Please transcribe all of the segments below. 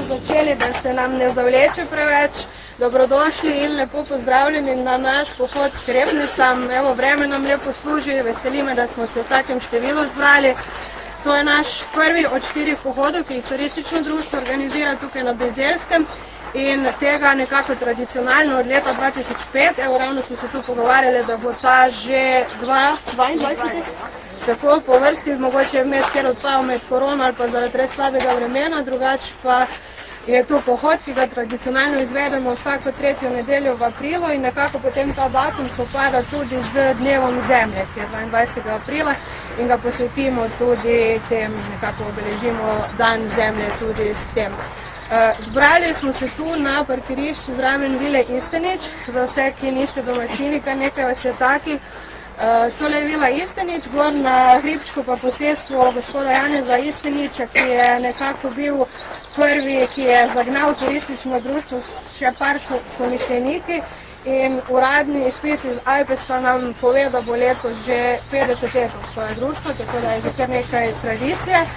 začeli, da se nam ne zavleče preveč. Dobrodošli in lepo pozdravljeni na naš pohod k repnicam. Evo, vreme nam lepo služi, veseli me, da smo se v takem številu zbrali. To je naš prvi od 4 pohodov, ki jih turistično društvo organizira tukaj na Bizeljskem. In tega nekako tradicionalno od leta 2005, evo ravno smo se tu pogovarjali, da bo ta že 22. Tako po vrsti, mogoče je vmes kjer odpal med korono ali pa zaradi res slabega vremena, drugače pa je to pohod, ki ga tradicionalno izvedemo vsako 3. nedeljo v aprilu in nekako potem ta datum sovpada tudi z dnevom Zemlje, ki je 22. aprila in ga posvetimo tudi tem, nekako obeležimo dan Zemlje tudi s tem. Zbrali smo se tu na parkirišču zraven Vile Istenič, za vse, ki niste domačini, kar nekaj vas je taki. Tole je Vila Istenič, gor na hribčku pa posestvo gospoda Janeza Isteniča, ki je nekako bil prvi, ki je zagnal turistično društvo s še par somišljeniki in uradni izpis iz Ajpesa nam pove, da bo letos že 50 let svoje društvo, tako da je že kar nekaj tradicije.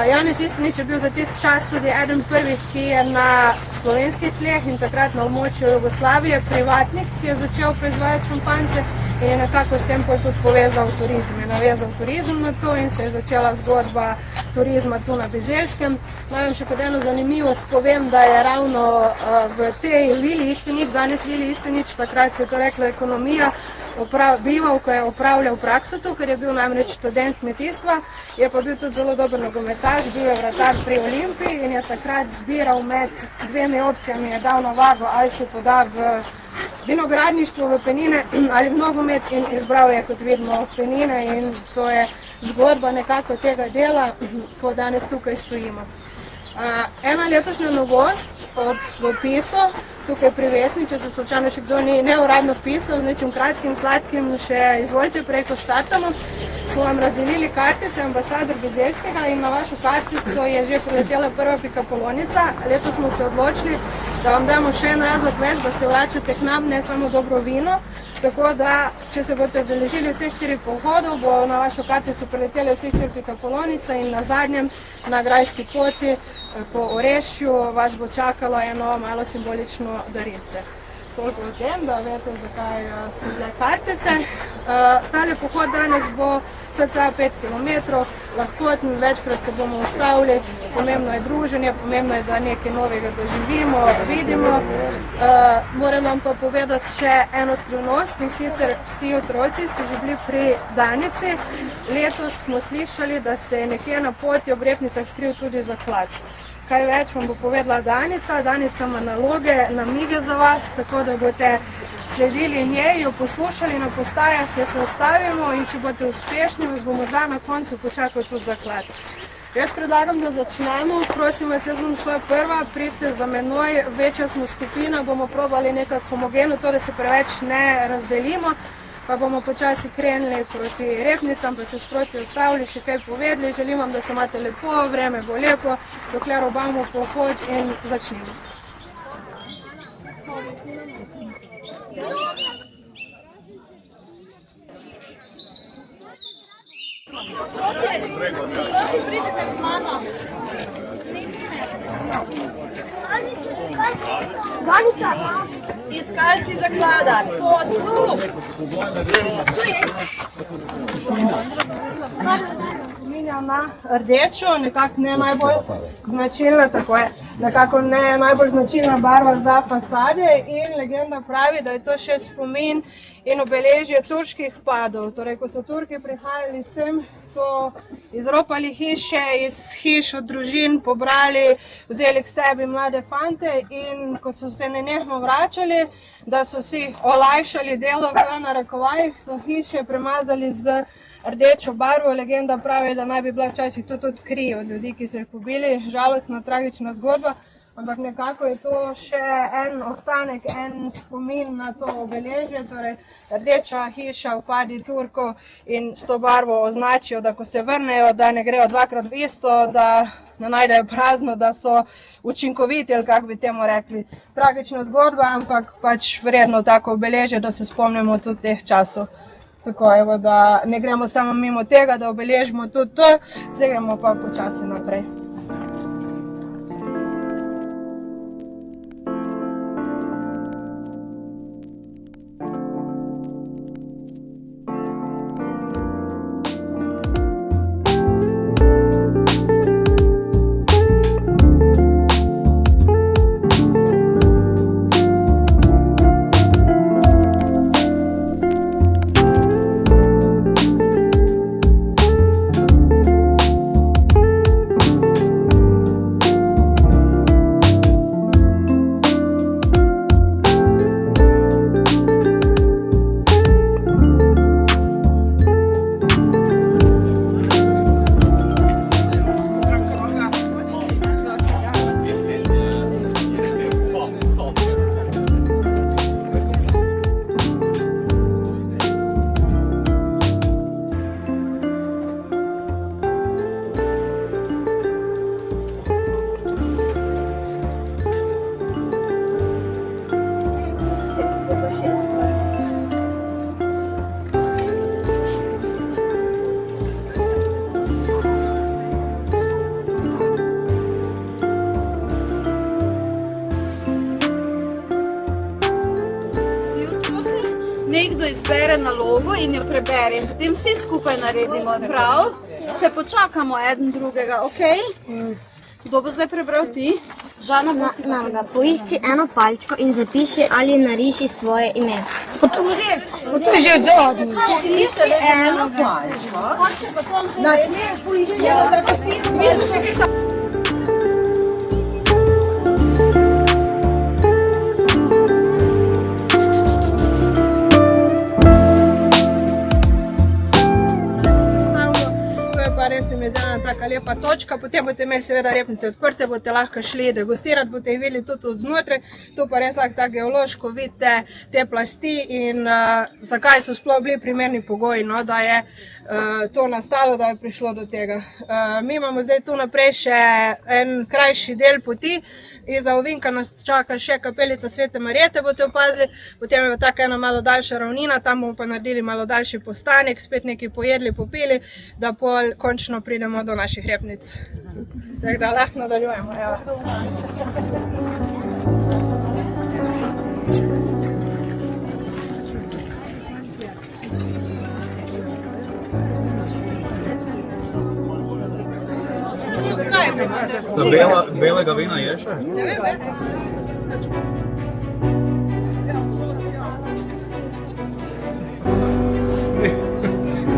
Janez Istenič je bil za tist čas tudi eden prvih, ki je na slovenskih tleh in takrat na območju Jugoslavije privatnik, ki je začel proizvajati šampanjce in je nekako s tem tudi povezal turizem. Je navezal turizem na to in se je začela zgodba turizma tu na Bizeljskem. Naj vam še kot eno zanimivost povem, da je ravno v tej Vili Istenič, danes Vili Istenič, takrat se je to rekla ekonomija, bival, ko je opravljal prakso tu, ker je bil namreč študent kmetijstva, je pa bil tudi zelo dober nogometaš, bil je vratar pri Olimpiji in je takrat zbiral med 2 opcijami, je dal navago, ali se poda v vinogradništvo, v penine ali v nogomet in izbral je, kot vidimo, penine in to je zgodba nekako tega dela, ko danes tukaj stojimo. Ena letošnja novost v opisu, tukaj pri Vesni, če se slučajno še kdo ni neuradno pisal, z nečim kratkim, sladkim, še izvolite prej, ko štartamo, smo vam razdelili kartice ambasador Bizeljskega in na vašo kartico je že priletela prva pikapolonica. Letos smo se odločili, da vam damo še en razlog več, da se vračate k nam, ne samo dobro vino. Tako da, če se boste udeležili vseh 4 pohodov, bo na vašo kartico priletele vseh 4 pikapolonica in na zadnjem, na grajski poti, po Orešju, vas bo čakalo eno malo simbolično darilce. Toliko o tem, da veste, zakaj so bile kartice. Tale pohod danes bo cca 5 km, lahkoten, večkrat se bomo ustavili, pomembno je druženje, pomembno je, da nekaj novega doživimo, vidimo. Moram vam pa povedati še eno skrivnost in sicer vsi otroci ste že bili pri Danici. Letos smo slišali, da se je nekje na poti ob repnicah skril tudi zaklad. Kaj več vam bo povedala Danica. Danica ima naloge, namige za vas, tako da boste sledili njej, jo poslušali na postajah, kjer se ustavimo in če boste uspešni, vas bo morda na koncu počakal tudi zaklad. Jaz predlagam, da začnemo. Prosim vas, jaz bom šla prva, pridite za menoj, večja smo skupina, bomo probali nekako homogeno, to, da se preveč ne razdelimo, pa bomo počasi krenili proti repnicam, pa se sproti ustavili, še kaj povedali. Želim vam, da se imate lepo, vreme bo lepo, dokler obamo pohod in začnemo. Prosim, pridite z mano. Danica! Iskalci zaklada, posluh! Spominja na rdečo, nekako ne najbolj značilna, tako je, nekako ne najbolj značilna barva za fasade in legenda pravi, da je to še spomin in obeležje turških padov. Torej, ko so Turki prihajali sem, so izropali hiše, iz hiš od družin pobrali, vzeli k sebi mlade fante in ko so se nenehno vračali, da so si olajšali delo v narekovajih, so hiše premazali z rdečo barvo. Legenda pravi, da naj bi bila včasih tudi kri od ljudi, ki so jih pobili. Žalostna, tragična zgodba, ampak nekako je to še en ostanek, en spomin na to obeležje. Torej, rdeča hiša, vpadi Turkov in s to barvo označijo, da ko se vrnejo, da ne grejo dvakrat v isto, da ne najdejo prazno, da so učinkoviti, ali kako bi temu rekli. Tragična zgodba, ampak pač vredno tako obeležje, da se spomnimo tudi teh časov. Tako, evo, da ne gremo samo mimo tega, da obeležimo tudi to, zdaj gremo pa počasi naprej. nekdo izbere nalogo in jo prebere in potem vsi skupaj naredimo prav, se počakamo eden drugega, ok? Kdo bo zdaj prebral ti? Žana, Nanga, poišči eno palčko in zapiši ali nariši svoje ime. Potuži od zadnji. Poišči eno palčko. Res je mi zdaj taka lepa točka, potem boste imeli seveda repnice odprte, boste lahko šli degustirati, boste jih videli tudi od znotraj, to pa res lahko tako geološko vidite te plasti in zakaj so sploh bili primerni pogoji, no, da je to nastalo, da je prišlo do tega. Mi imamo zdaj tu naprej še en krajši del poti, iza ovinka nas čaka še kapelica Svete Marjete, boste opazili, potem je taka ena malo daljša ravnina, tam bomo pa naredili malo daljši postanek, spet nekaj pojedli, popili, da pol končno pridemo do naših repnic. Tako da lahko nadaljujemo. Belega vina je še? Ne vem,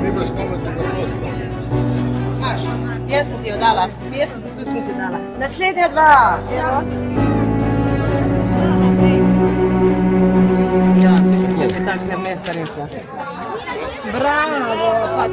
Ni brez pametnega prosta. Jaz sem ti jo dala. Jaz sem ti dala. Naslednja dva. Ja, mislim, če si tak ne mesta resla. bravo!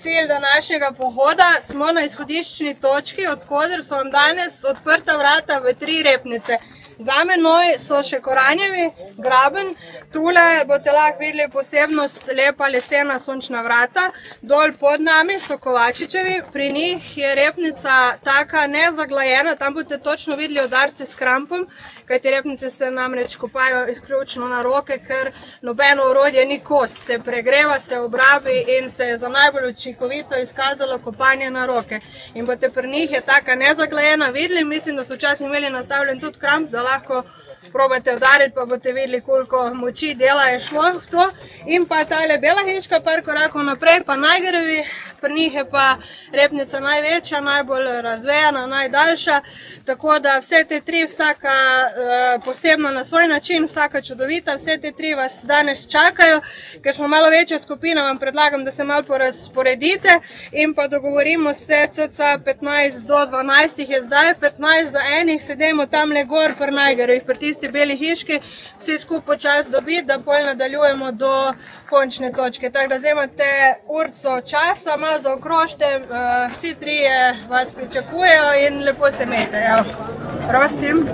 Cilj današnjega pohoda, smo na izhodiščni točki, odkoder so vam danes odprta vrata v 3 repnice. Za menoj so še Koranjevi, Graben, tule boste lahko videli posebnost lepa lesena sončna vrata, dol pod nami so Kovačičevi, pri njih je repnica taka nezaglajena, tam boste točno videli udarce s krampom, kajti repnice se namreč kopajo izključno na roke, ker nobeno orodje ni kos, se pregreva, se obrabi in se je za najbolj učinkovito izkazalo kopanje na roke. In boste pri njih je taka nezaglajena videli, mislim, da so včasih imeli nastavljen tudi kramp, da lahko probate udariti, pa boste videli, koliko moči dela je šlo v to. In pa tale bela hiška, par korakov naprej, pa Najgerovi, pri njih je pa repnica največja, najbolj razvejana, najdaljša, tako da vse te 3, vsaka posebno na svoj način, vsaka čudovita, vse te 3 vas danes čakajo. Ker smo malo večja skupina, vam predlagam, da se malo porazporedite in pa dogovorimo se, cca 15 do 12 je zdaj, 15 do 1 sedemo tamle gor pri Najgerovih, pri tisti beli hiški, vsi skupaj počas dobiti, da pol nadaljujemo do končne točke. Tako da zdaj imate urco časa, malo zaokrožite, vsi 3 vas pričakujejo in lepo se imejte. Prosim.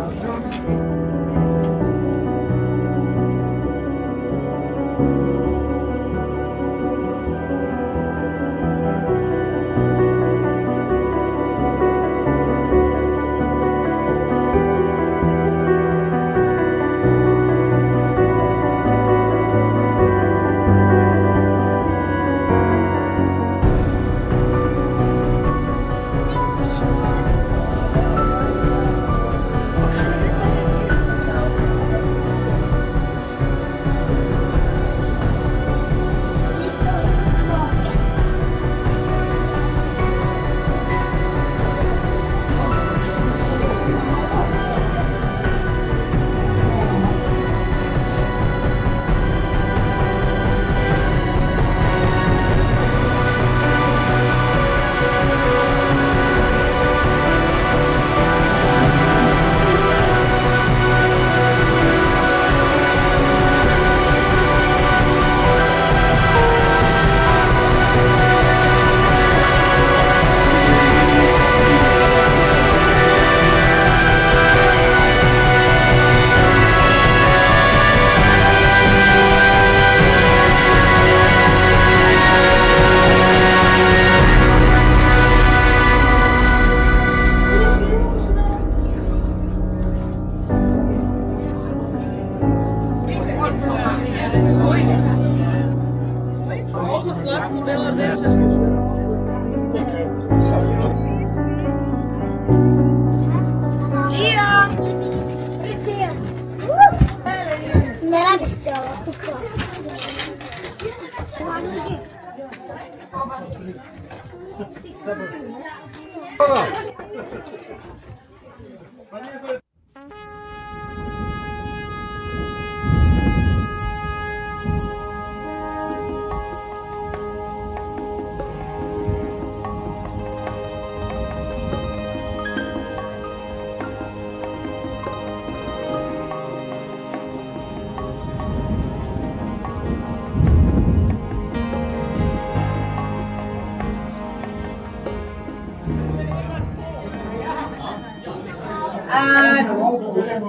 Ne rabiš tjela, kako?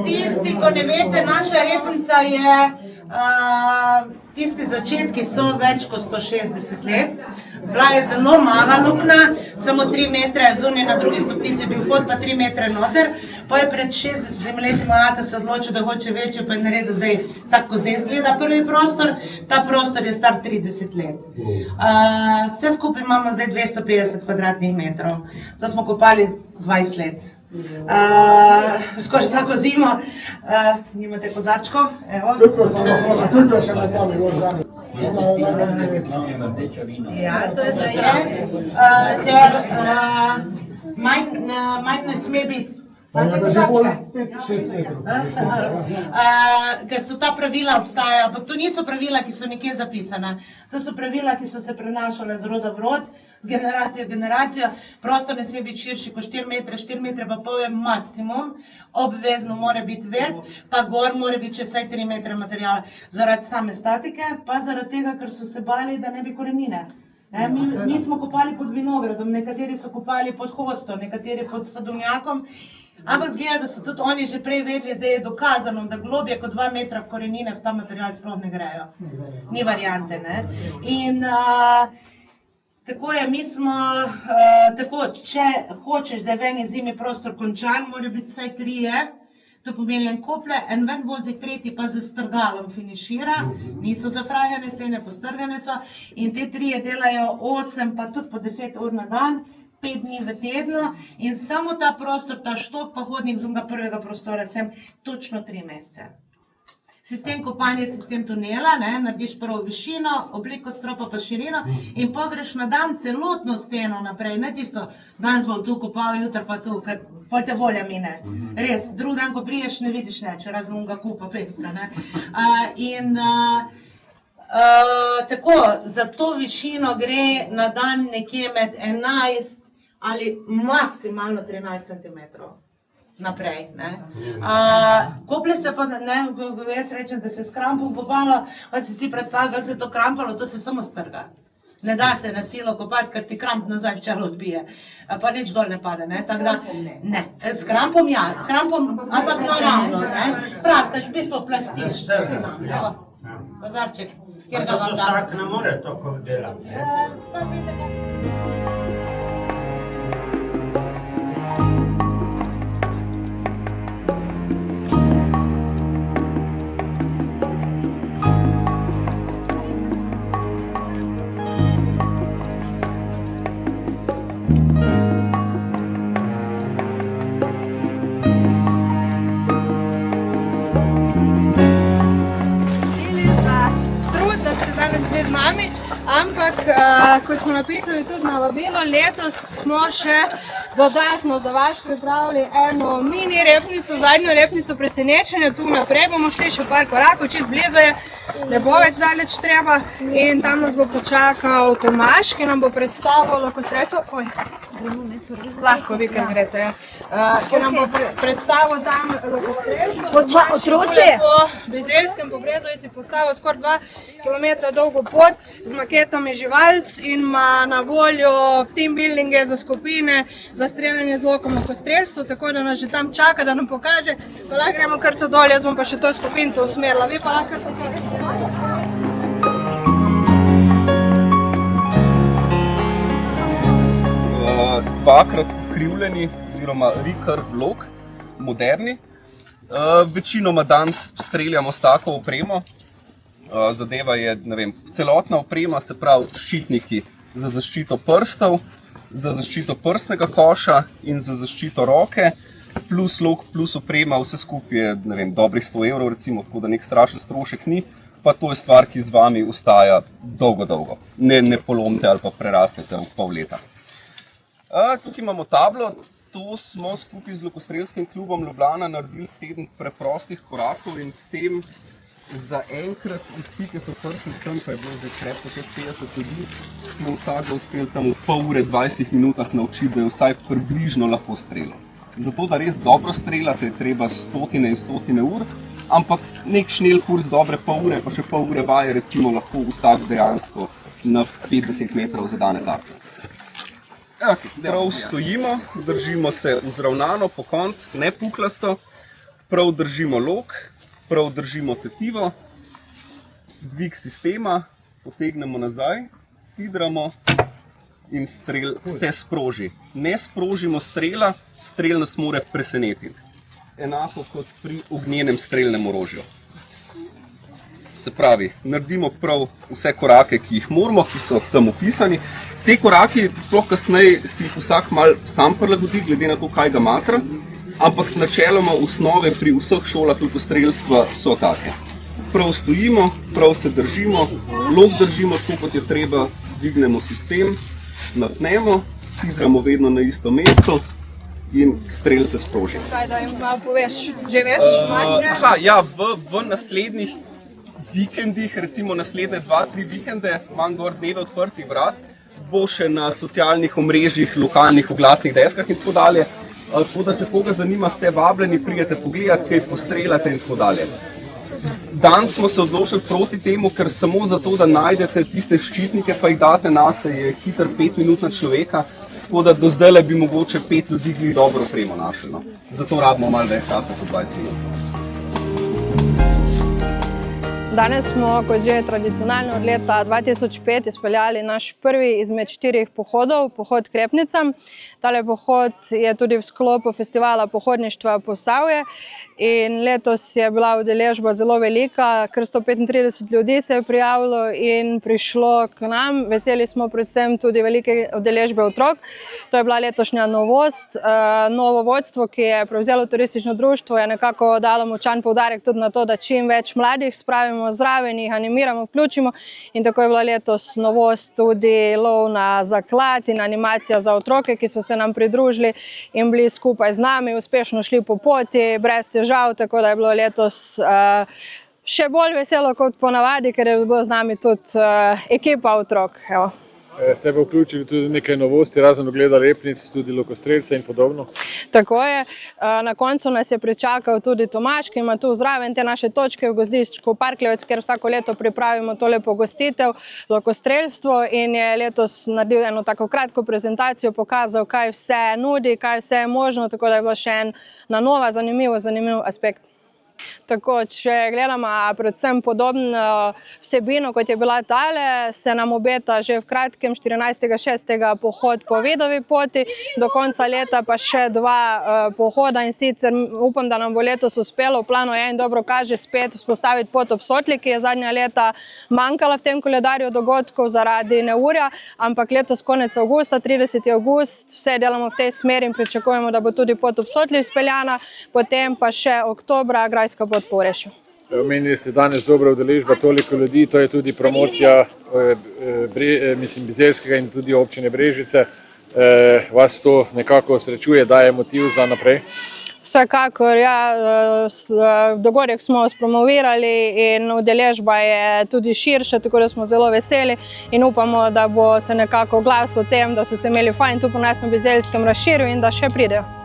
Tisti, ko ne veste, naša repnica je, tisti začetki so več kot 160 let. Bila je zelo mala luknja, samo 3 metre zunaj, na drugi stopnici bil vhod, pa 3 metre noter. Pa je pred 60 leti moj ata se odločil, da hoče večjo, pa je naredil zdaj, tako kot zdaj izgleda prvi prostor. Ta prostor je star 30 let. Vse skupaj imamo zdaj 250 kvadratnih metrov. To smo kopali 20 let. Skoraj vsako zimo. Nimate kozarčkov? Evo. Tukaj se na tali gor zadnji. Ja, to je za je. Manj ne sme biti. Imate kozarčke? 5-6 metrov. Ker so ta pravila obstajajo, ampak to niso pravila, ki so nekje zapisane. To so pravila, ki so se prenašale z roda v rod, z generacije v generacijo. Prostor ne sme biti širši kot 4 metre pa pol je maksimum. Obvezno mora biti velik, pa gor mora biti še vsaj 3 metre materijala. Zaradi same statike, pa zaradi tega, ker so se bali, da ne bi korenine. Mi smo kopali pod vinogradom, nekateri so kopali pod hostom, nekateri pod sadovnjakom. Ampak zgleda, da so tudi oni že prej vedeli, zdaj je dokazano, da globje kot 2 metra korenine v ta material sploh ne grejo. Ni variante, ne. In tako je, mi smo, tako, če hočeš, da je v eni zimi prostor končan, mora biti vsaj 3. To pomeni en kople, en ven vozi, tretji pa z strgalom finišira. Niso zafrajene stene, postrgane so. In te 3 delajo 8 pa tudi po 10 ur na dan. 5 dni v tednu in samo ta prostor, ta štop, pa hodnik z onega prvega prostora sem točno 3 mesece. Sistem kopanja je sistem tunela, narediš prvo višino, obliko stropa pa širino in pogreš na dan celotno steno naprej, ne tisto, danes bom tu kopal, jutri pa tu, pol te volja mine. Res, drug dan, ko priješ, ne vidiš neč, razen onega kupa pecka. Tako, za to višino gre na dan nekje med 11 ali maksimalno 13 cm naprej. Koplje se pa, jaz rečem, da se s krampom kopalo, pa si vsi predstavljajo, kako se je to krampalo, to se samo strga. Ne da se na silo kopati, ker ti kramp nazaj v čelo odbije, pa nič dol ne pade. S krampom ne. S krampom ja, s krampom, ampak naravno. Praskaš, v bistvu plastiš. Kozarček, kjer ga vam dam. Vsak ne more tako delati. Z nami, ampak kot smo napisali tudi na vabilo, letos smo še dodatno za vas pripravili eno mini repnico, zadnjo repnico presenečenja. Tu naprej bomo šli še par korakov, čist blizu je, ne bo več daleč treba in tam nas bo počakal Tomaž, ki nam bo predstavil lokostreljstvo. Lahko vi, ker grete, ki nam bo predstavil tam lokostreljstvo. Po Bizeljskem, po Brezovici postavil skoraj 2 kilometra dolgo pot z maketami živalc in ima na voljo team buildinge za skupine, za streljanje z lokom lokostreljstvo, tako da nas že tam čaka, da nam pokaže. Pa lahko gremo kar to dol, jaz bom pa še to skupinco usmerila, vi pa lahko kar to dol. Dvakrat ukrivljeni, oziroma recurve lok, moderni. Večinoma danes streljamo s tako opremo. Zadeva je, ne vem, celotna oprema, se pravi ščitniki, za zaščito prstov, za zaščito prstnega koša in za zaščito roke, plus lok, plus oprema, vse skupaj je, ne vem, dobrih 100 evrov recimo, tako da nek strašen strošek ni, pa to je stvar, ki z vami ostaja dolgo. Ne polomite ali pa prerastete v pol leta. Tukaj imamo tablo, to smo skupaj z Lokostrelskim klubom Ljubljana naredili 7 preprostih korakov in s tem zaenkrat vsi, ki so prišli sem, pa je bilo že krepko čez 50 ljudi, smo vsakdo uspeli tam v pol ure, 20 minutah naučiti, da je vsaj približno lahko streljal. Zato, da res dobro streljate, je treba stotine in stotine ur, ampak nek šnel kurs dobre pol ure, pa še pol ure vaje, recimo lahko vsak dejansko na 50 metrov zadane tarče. Prav stojimo, držimo se vzravnano po konc, ne puklasto, prav držimo lok, prav držimo tetivo, dvig sistema, potegnemo nazaj, sidramo in strel se sproži. Ne sprožimo strela, strel nas mora presenetiti. Enako kot pri ognjenem strelnem orožju. Se pravi, naredimo prav vse korake, ki jih moramo, ki so tam opisani. Te koraki, sploh kasneje, si jih vsak mal sam prilagodi, glede na to, kaj ga matra. Ampak načeloma osnove pri vseh šolah lokostrelstva so take. Prav stojimo, prav se držimo, lok držimo tako, kot je treba, dvignemo sistem, napnemo, sidramo vedno na isto mesto in strel se sproži. Kaj da jim malo poveš? Že veš? V naslednjih vikendih, recimo naslednje 2-3 vikende, imam gor dneve odprtih vrat, bo še na socialnih omrežjih, lokalnih oglasnih deskah in tako dalje. Tako da, če koga zanima, ste vabljeni, pridete pogledati, kaj postrelate in tako dalje. Danes smo se odločili proti temu, ker samo zato, da najdete tiste ščitnike, pa jih date nase, je hiter 5 minut na človeka, tako da do zdajle bi mogoče 5 ljudi glih dobro opremo našli. Zato rabimo malo več časa kot 20 minut. Danes smo, kot že tradicionalno od leta 2005, izpeljali naš prvi izmed 4 pohodov, pohod Krepnicam. Tale pohod je tudi v sklopu festivala pohodništva Posavje in letos je bila udeležba zelo velika, kar 135 ljudi se je prijavilo in prišlo k nam. Veseli smo predvsem tudi velike udeležbe otrok. To je bila letošnja novost. Novo vodstvo, ki je prevzelo turistično društvo, je nekako dalo močan poudarek tudi na to, da čim več mladih spravimo zraven, jih animiramo, vključimo in tako je bila letos novost tudi lov na zaklad in animacija za otroke, ki so se nam pridružili in bili skupaj z nami, uspešno šli po poti, brez težav, tako da je bilo letos še bolj veselo kot ponavadi, ker je bilo z nami tudi ekipa otrok. Evo. Ste pa vključili tudi nekaj novosti, razen ogleda repnic, tudi lokostrelce in podobno? Tako je. Na koncu nas je pričakal tudi Tomaž, ki ima tu zraven te naše točke v gozdiščku Parkljevec, ker vsako leto pripravimo tole pogostitev, lokostrelstvo in je letos naredil eno tako kratko prezentacijo, pokazal, kaj vse nudi, kaj vse je možno, tako da je bilo še en na nova zanimiv aspekt. Tako, če gledamo predvsem podobno vsebino, kot je bila tale, se nam obeta že v kratkem 14.6. pohod po Vidovi poti, do konca leta pa še 2 pohoda in sicer upam, da nam bo letos uspelo, v planu je in dobro kaže spet vzpostaviti pot ob Sotli, ki je zadnja leta manjkala v tem koledarju dogodkov zaradi neurja, ampak letos konec avgusta, 30. avgust, vse delamo v tej smeri in pričakujemo, da bo tudi pot ob Sotli izpeljana, potem pa še oktobra grajska pot po Orešju. Omenili ste danes dobra udeležba, toliko ljudi, to je tudi promocija Bizeljskega in tudi občine Brežice. Vas to nekako srečuje, daje motiv za naprej? Vsekakor, ja, dogodek smo spromovirali in udeležba je tudi širša, tako da smo zelo veseli in upamo, da bo se nekako glas o tem, da so se imeli fajn tu po nas na Bizeljskem razširil in da še pridejo.